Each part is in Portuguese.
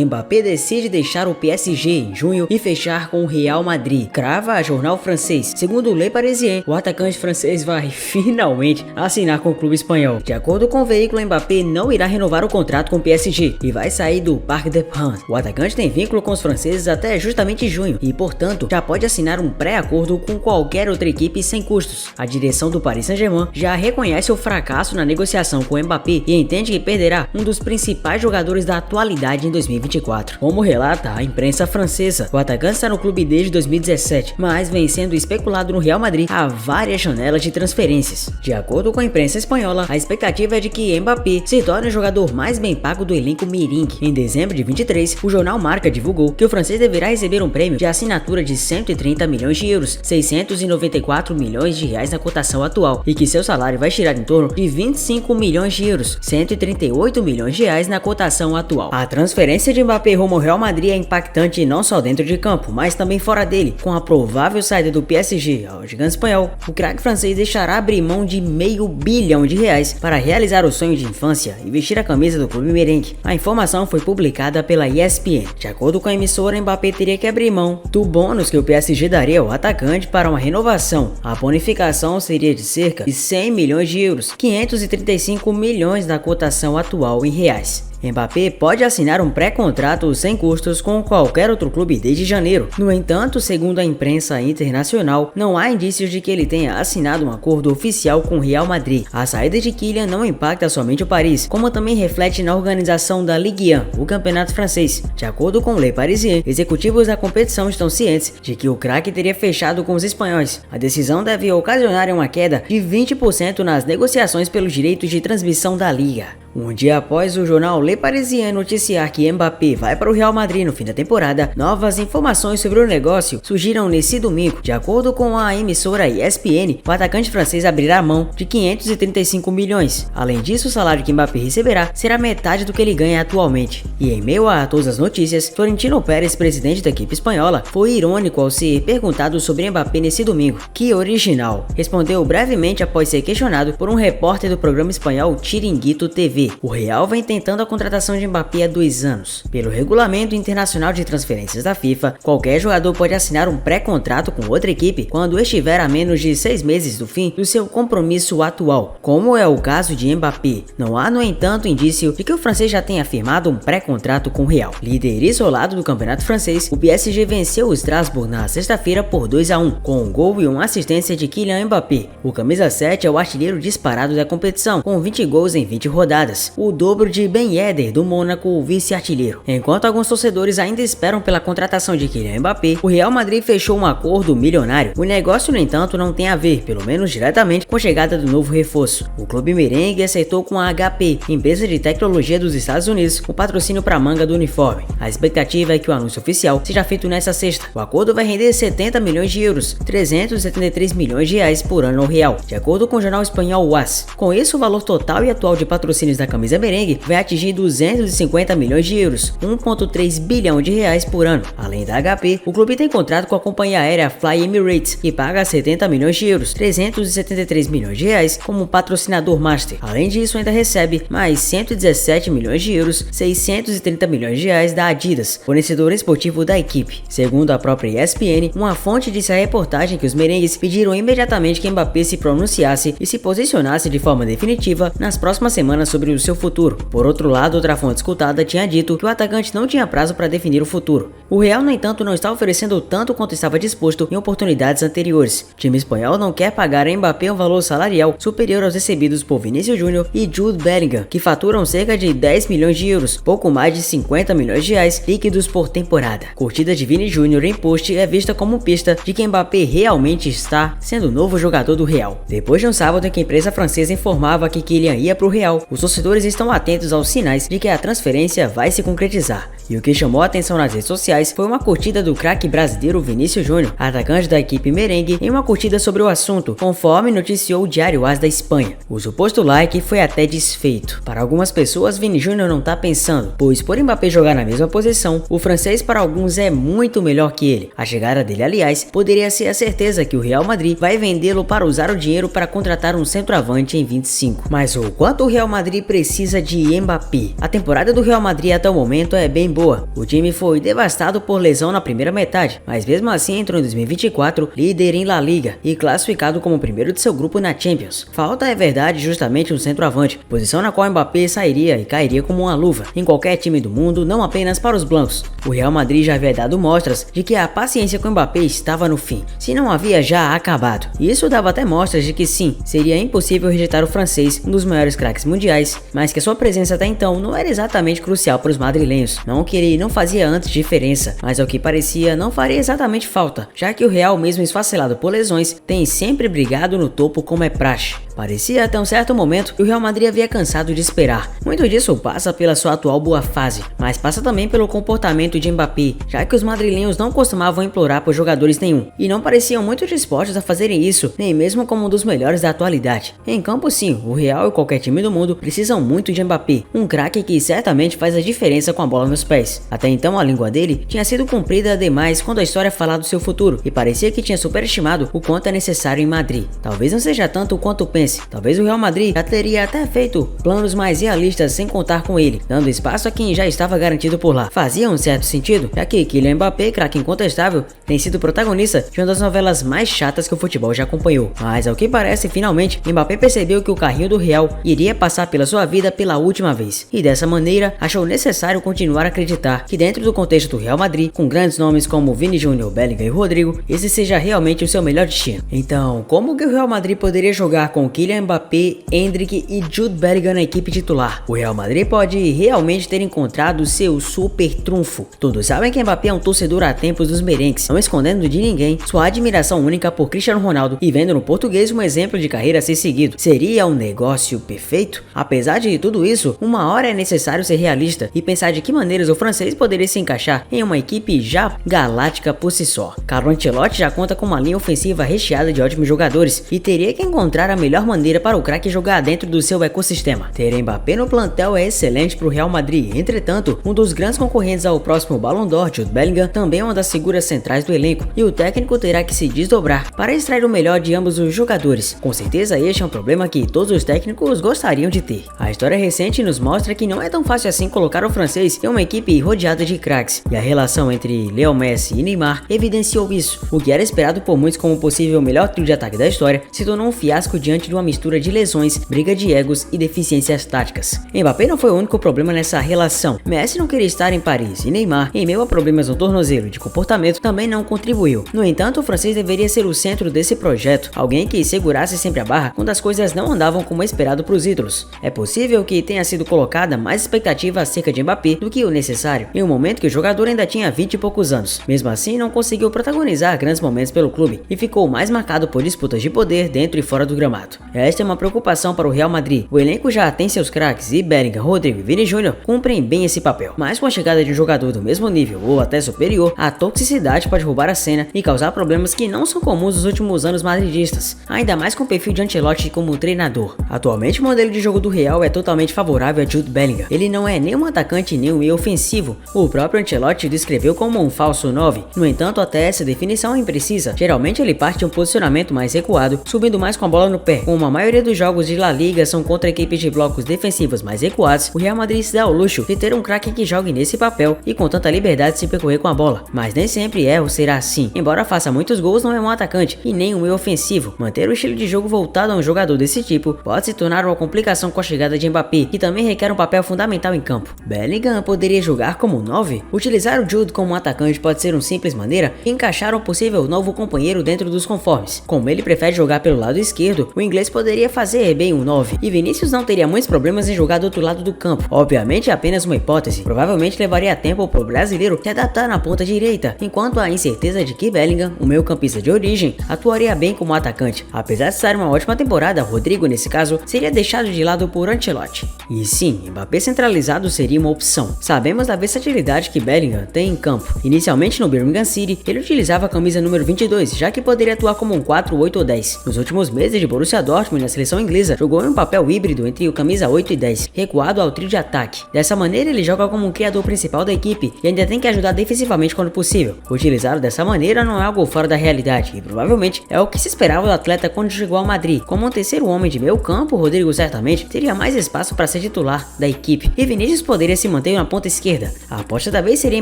Mbappé decide deixar o PSG em junho e fechar com o Real Madrid, crava a jornal francês. Segundo o Le Parisien, o atacante francês vai finalmente assinar com o clube espanhol. De acordo com o veículo, Mbappé não irá renovar o contrato com o PSG e vai sair do Parc des Princes. O atacante tem vínculo com os franceses até justamente junho e, portanto, já pode assinar um pré-acordo com qualquer outra equipe sem custos. A direção do Paris Saint-Germain já reconhece o fracasso na negociação com Mbappé e entende que perderá um dos principais jogadores da atualidade em 2024. Como relata a imprensa francesa, o atacante está no clube desde 2017, mas vem sendo especulado no Real Madrid há várias janelas de transferências. De acordo com a imprensa espanhola, a expectativa é de que Mbappé se torne o jogador mais bem pago do elenco merengue. Em dezembro de 23, o jornal Marca divulgou que o francês deverá receber um prêmio de assinatura de 130 milhões de euros, 694 milhões de reais na cotação atual, e que seu salário vai girar em torno de 25 milhões de euros, 138 milhões de reais na cotação atual. A transferência de Mbappé rumo ao Real Madrid é impactante não só dentro de campo, mas também fora dele. Com a provável saída do PSG ao gigante espanhol, o craque francês deixará abrir mão de meio bilhão de reais para realizar o sonho de infância e vestir a camisa do clube merengue. A informação foi publicada pela ESPN. De acordo com a emissora, Mbappé teria que abrir mão do bônus que o PSG daria ao atacante para uma renovação. A bonificação seria de cerca de 100 milhões de euros, 535 milhões da cotação atual em reais. Mbappé pode assinar um pré-contrato sem custos com qualquer outro clube desde janeiro. No entanto, segundo a imprensa internacional, não há indícios de que ele tenha assinado um acordo oficial com o Real Madrid. A saída de Kylian não impacta somente o Paris, como também reflete na organização da Ligue 1, o campeonato francês. De acordo com o Le Parisien, executivos da competição estão cientes de que o craque teria fechado com os espanhóis. A decisão deve ocasionar uma queda de 20% nas negociações pelos direitos de transmissão da liga. Um dia após o jornal Le Parisien noticiar que Mbappé vai para o Real Madrid no fim da temporada, novas informações sobre o negócio surgiram nesse domingo. De acordo com a emissora ESPN, o atacante francês abrirá mão de 535 milhões. Além disso, o salário que Mbappé receberá será metade do que ele ganha atualmente. E em meio a todas as notícias, Florentino Pérez, presidente da equipe espanhola, foi irônico ao ser perguntado sobre Mbappé nesse domingo. Que original! Respondeu brevemente após ser questionado por um repórter do programa espanhol Chiringuito TV. O Real vem tentando a contratação de Mbappé há 2 anos. Pelo Regulamento Internacional de Transferências da FIFA, qualquer jogador pode assinar um pré-contrato com outra equipe quando estiver a menos de 6 meses do fim do seu compromisso atual, como é o caso de Mbappé. Não há, no entanto, indício de que o francês já tenha firmado um pré-contrato com o Real. Líder isolado do campeonato francês, o PSG venceu o Strasbourg na sexta-feira por 2-1, com um gol e uma assistência de Kylian Mbappé. O camisa 7 é o artilheiro disparado da competição, com 20 gols em 20 rodadas. O dobro de Ben Yedder do Mônaco, o vice-artilheiro. Enquanto alguns torcedores ainda esperam pela contratação de Kylian Mbappé, o Real Madrid fechou um acordo milionário. O negócio, no entanto, não tem a ver, pelo menos diretamente, com a chegada do novo reforço. O clube merengue acertou com a HP, empresa de tecnologia dos Estados Unidos, o patrocínio para a manga do uniforme. A expectativa é que o anúncio oficial seja feito nesta sexta. O acordo vai render 70 milhões de euros, 373 milhões de reais por ano ao Real, de acordo com o jornal espanhol UAS. Com isso, o valor total e atual de patrocínios da camisa merengue vai atingir 250 milhões de euros, 1,3 bilhão de reais por ano. Além da HP, o clube tem contrato com a companhia aérea Fly Emirates, que paga 70 milhões de euros, 373 milhões de reais como patrocinador master. Além disso, ainda recebe mais 117 milhões de euros, 630 milhões de reais da Adidas, fornecedor esportivo da equipe. Segundo a própria ESPN, uma fonte disse à reportagem que os merengues pediram imediatamente que Mbappé se pronunciasse e se posicionasse de forma definitiva nas próximas semanas sobre o seu futuro. Por outro lado, outra fonte escutada tinha dito que o atacante não tinha prazo para definir o futuro. O Real, no entanto, não está oferecendo tanto quanto estava disposto em oportunidades anteriores. O time espanhol não quer pagar a Mbappé um valor salarial superior aos recebidos por Vinícius Júnior e Jude Bellingham, que faturam cerca de 10 milhões de euros, pouco mais de 50 milhões de reais líquidos por temporada. Curtida de Vini Júnior em post é vista como pista de que Mbappé realmente está sendo o novo jogador do Real. Depois de um sábado em que a imprensa francesa informava que Kylian ia para o Real, os torcedores estão atentos aos sinais de que a transferência vai se concretizar. E o que chamou a atenção nas redes sociais foi uma curtida do craque brasileiro Vinícius Júnior, atacante da equipe merengue, em uma curtida sobre o assunto, conforme noticiou o Diário AS da Espanha. O suposto like foi até desfeito. Para algumas pessoas, Vini Júnior não tá pensando, pois por Mbappé jogar na mesma posição, o francês para alguns é muito melhor que ele. A chegada dele, aliás, poderia ser a certeza que o Real Madrid vai vendê-lo para usar o dinheiro para contratar um centroavante em 25. Mas o quanto o Real Madrid precisa de Mbappé? A temporada do Real Madrid até o momento é bem boa. O time foi devastado por lesão na primeira metade, mas mesmo assim entrou em 2024 líder em La Liga e classificado como o primeiro de seu grupo na Champions. Falta, é verdade, justamente um centroavante, posição na qual Mbappé sairia e cairia como uma luva em qualquer time do mundo, não apenas para os blancos. O Real Madrid já havia dado mostras de que a paciência com Mbappé estava no fim, se não havia já acabado. E isso dava até mostras de que sim, seria impossível rejeitar o francês, um dos maiores craques mundiais, mas que a sua presença até então não era exatamente crucial para os madrilenhos. Não que ele não fazia antes diferença, mas ao que parecia não faria exatamente falta, já que o Real, mesmo esfacelado por lesões, tem sempre brigado no topo como é praxe. Parecia até um certo momento que o Real Madrid havia cansado de esperar. Muito disso passa pela sua atual boa fase, mas passa também pelo comportamento de Mbappé, já que os madrilenhos não costumavam implorar por jogadores nenhum, e não pareciam muito dispostos a fazerem isso, nem mesmo como um dos melhores da atualidade. Em campo sim, o Real e qualquer time do mundo precisam muito de Mbappé, um craque que certamente faz a diferença com a bola nos pés. Até então a língua dele tinha sido cumprida demais quando a história falava do seu futuro, e parecia que tinha superestimado o quanto é necessário em Madrid. Talvez não seja tanto quanto pensa. Talvez o Real Madrid já teria até feito planos mais realistas sem contar com ele, dando espaço a quem já estava garantido por lá. Fazia um certo sentido, já que Kylian Mbappé, craque incontestável, tem sido protagonista de uma das novelas mais chatas que o futebol já acompanhou. Mas ao que parece, finalmente, Mbappé percebeu que o carrinho do Real iria passar pela sua vida pela última vez, e dessa maneira achou necessário continuar a acreditar que dentro do contexto do Real Madrid, com grandes nomes como Vini Júnior, Bellingham e Rodrigo, esse seja realmente o seu melhor destino. Então, como que o Real Madrid poderia jogar com Kylian Mbappé, Endrick e Jude Bellingham na equipe titular? O Real Madrid pode realmente ter encontrado seu super trunfo. Todos sabem que Mbappé é um torcedor há tempos dos merengues, não escondendo de ninguém sua admiração única por Cristiano Ronaldo e vendo no português um exemplo de carreira a ser seguido. Seria um negócio perfeito? Apesar de tudo isso, uma hora é necessário ser realista e pensar de que maneiras o francês poderia se encaixar em uma equipe já galáctica por si só. Carlo Ancelotti já conta com uma linha ofensiva recheada de ótimos jogadores e teria que encontrar a melhor maneira para o craque jogar dentro do seu ecossistema. Ter Mbappé no plantel é excelente para o Real Madrid. Entretanto, um dos grandes concorrentes ao próximo Ballon d'Or, Jude Bellingham, também é uma das figuras centrais do elenco, e o técnico terá que se desdobrar para extrair o melhor de ambos os jogadores. Com certeza este é um problema que todos os técnicos gostariam de ter. A história recente nos mostra que não é tão fácil assim colocar o francês em uma equipe rodeada de craques, e a relação entre Leo Messi e Neymar evidenciou isso. O que era esperado por muitos como o possível melhor trio de ataque da história se tornou um fiasco diante de uma mistura de lesões, briga de egos e deficiências táticas. Mbappé não foi o único problema nessa relação. Messi não queria estar em Paris e Neymar, em meio a problemas no tornozelo e de comportamento, também não contribuiu. No entanto, o francês deveria ser o centro desse projeto, alguém que segurasse sempre a barra quando as coisas não andavam como esperado para os ídolos. É possível que tenha sido colocada mais expectativa acerca de Mbappé do que o necessário, em um momento que o jogador ainda tinha 20 e poucos anos. Mesmo assim, não conseguiu protagonizar grandes momentos pelo clube e ficou mais marcado por disputas de poder dentro e fora do gramado. Esta é uma preocupação para o Real Madrid. O elenco já tem seus craques e Bellingham, Rodrigo e Vini Júnior cumprem bem esse papel. Mas com a chegada de um jogador do mesmo nível ou até superior, a toxicidade pode roubar a cena e causar problemas que não são comuns nos últimos anos madridistas, ainda mais com o perfil de Ancelotti como treinador. Atualmente o modelo de jogo do Real é totalmente favorável a Jude Bellingham. Ele não é nem um atacante nem um meio ofensivo. O próprio Ancelotti o descreveu como um falso 9. No entanto, até essa definição é imprecisa. Geralmente ele parte de um posicionamento mais recuado, subindo mais com a bola no pé. Como a maioria dos jogos de La Liga são contra equipes de blocos defensivos mais recuados, o Real Madrid se dá ao luxo de ter um craque que jogue nesse papel e com tanta liberdade se percorrer com a bola. Mas nem sempre é ou será assim. Embora faça muitos gols, não é um atacante e nem um meio ofensivo. Manter o estilo de jogo voltado a um jogador desse tipo pode se tornar uma complicação com a chegada de Mbappé, que também requer um papel fundamental em campo. Bellingham poderia jogar como 9? Utilizar o Jude como um atacante pode ser uma simples maneira de encaixar um possível novo companheiro dentro dos conformes. Como ele prefere jogar pelo lado esquerdo, o inglês poderia fazer bem um 9, e Vinícius não teria muitos problemas em jogar do outro lado do campo. Obviamente é apenas uma hipótese, provavelmente levaria tempo para o brasileiro se adaptar na ponta direita, enquanto há incerteza de que Bellingham, o meio-campista de origem, atuaria bem como atacante. Apesar de estar uma ótima temporada, Rodrigo nesse caso seria deixado de lado por Ancelotti. E sim, Mbappé centralizado seria uma opção. Sabemos da versatilidade que Bellingham tem em campo. Inicialmente no Birmingham City, ele utilizava a camisa número 22, já que poderia atuar como um 4, 8 ou 10. Nos últimos meses de Borussia Dortmund na seleção inglesa, jogou em um papel híbrido entre o camisa 8 e 10, recuado ao trio de ataque. Dessa maneira ele joga como um criador principal da equipe e ainda tem que ajudar defensivamente quando possível. Utilizado dessa maneira não é algo fora da realidade e provavelmente é o que se esperava do atleta quando chegou ao Madrid. Como um terceiro homem de meio campo, Rodrigo certamente teria mais espaço para ser titular da equipe e Vinícius poderia se manter na ponta esquerda. A aposta da vez seria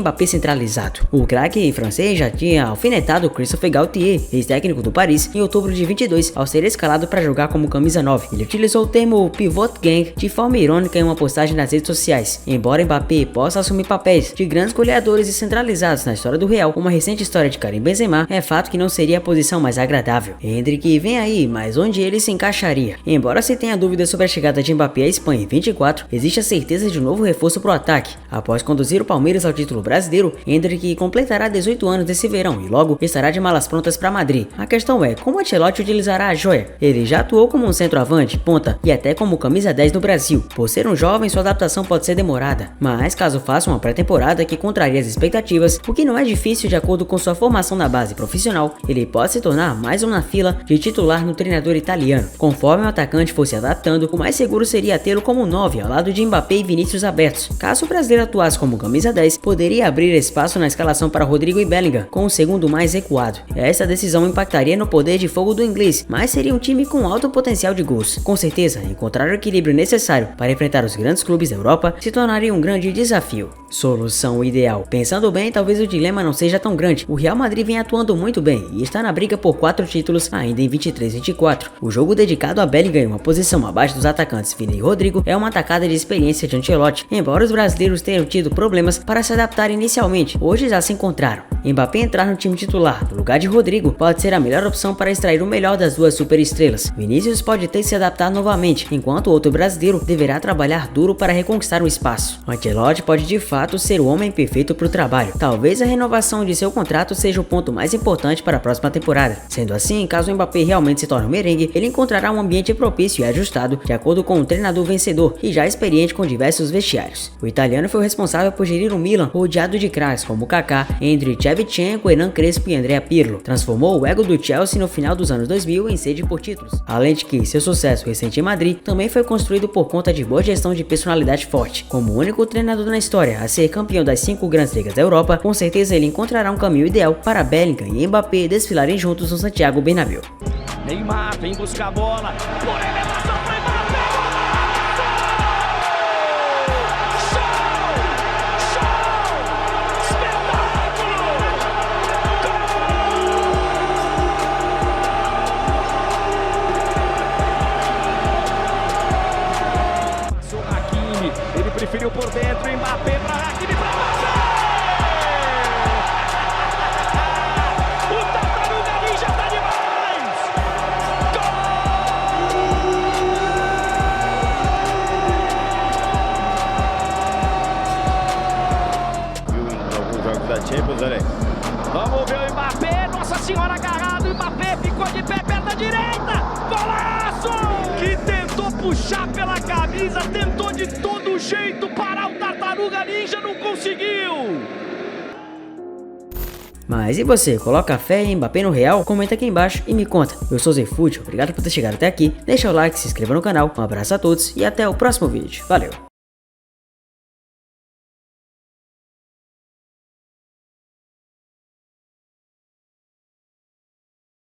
Mbappé centralizado. O craque francês já tinha alfinetado Christophe Galtier, ex-técnico do Paris, em outubro de 22, ao ser escalado para jogar como camisa 9. Ele utilizou o termo pivot gang de forma irônica em uma postagem nas redes sociais. Embora Mbappé possa assumir papéis de grandes goleadores e centralizados na história do Real, uma recente história de Karim Benzema, é fato que não seria a posição mais agradável. Endrick vem aí, mas onde ele se encaixaria? Embora se tenha dúvidas sobre a chegada de Mbappé à Espanha em 24, existe a certeza de um novo reforço para o ataque. Após conduzir o Palmeiras ao título brasileiro, Endrick completará 18 anos desse verão e logo estará de malas prontas para Madrid. A questão é, como Ancelotti utilizará a joia? Ele já atuou como um centroavante, ponta e até como camisa 10 no Brasil. Por ser um jovem, sua adaptação pode ser demorada, mas caso faça uma pré-temporada que contraria as expectativas, o que não é difícil de acordo com sua formação na base profissional, ele pode se tornar mais um na fila de titular no treinador italiano. Conforme o atacante fosse se adaptando, o mais seguro seria tê-lo como 9 ao lado de Mbappé e Vinícius abertos. Caso o brasileiro atuasse como camisa 10, poderia abrir espaço na escalação para Rodrigo e Bellingham, com o segundo mais recuado. Essa decisão impactaria no poder de fogo do inglês, mas seria um time com alto potencial de gols. Com certeza, encontrar o equilíbrio necessário para enfrentar os grandes clubes da Europa se tornaria um grande desafio. Solução ideal. Pensando bem, talvez o dilema não seja tão grande. O Real Madrid vem atuando muito bem e está na briga por 4 títulos ainda em 23-24. O jogo dedicado a Bellingham em uma posição abaixo dos atacantes Vini e Rodrigo é uma atacada de experiência de Ancelotti. Embora os brasileiros tenham tido problemas para se adaptar inicialmente, hoje já se encontraram. Mbappé entrar no time titular no lugar de Rodrigo pode ser a melhor opção para extrair o melhor das duas superestrelas. Vinícius pode ter que se adaptar novamente, enquanto o outro brasileiro deverá trabalhar duro para reconquistar o espaço. Ancelotti pode de fato ser o homem perfeito para o trabalho. Talvez a renovação de seu contrato seja o ponto mais importante para a próxima temporada. Sendo assim, caso o Mbappé realmente se torne um merengue, ele encontrará um ambiente propício e ajustado de acordo com um treinador vencedor e já experiente com diversos vestiários. O italiano foi o responsável por gerir o Milan, rodeado de craques como Kaká, Endrick, Shevchenko, Hernan Crespo e Andrea Pirlo. Transformou o ego do Chelsea no final dos anos 2000 em sede por títulos. Além de que seu sucesso recente em Madrid também foi construído por conta de boa gestão de personalidade forte. Como o único treinador na história a ser campeão das 5 grandes ligas da Europa, com certeza ele encontrará um caminho ideal para Bellingham e Mbappé desfilarem juntos no Santiago Bernabéu. Neymar vem buscar a bola, por elevação para Mbappé! Ele preferiu por dentro, Mbappé para Hakimi, para Mbappé! O Tartaruga Ninja tá demais! Gol! Viu em alguns jogos da Champions, olha aí. Vamos ver o Mbappé, Nossa Senhora agarrado, o Mbappé ficou de pé, perna direita! Golaço! Que tentou puxar pela camisa, tentou de todo jeito parar o Tartaruga Ninja, não conseguiu! Mas e você, coloca fé em Mbappé no Real? Comenta aqui embaixo e me conta. Eu sou Zefute, obrigado por ter chegado até aqui, deixa o like, se inscreva no canal, um abraço a todos e até o próximo vídeo. Valeu!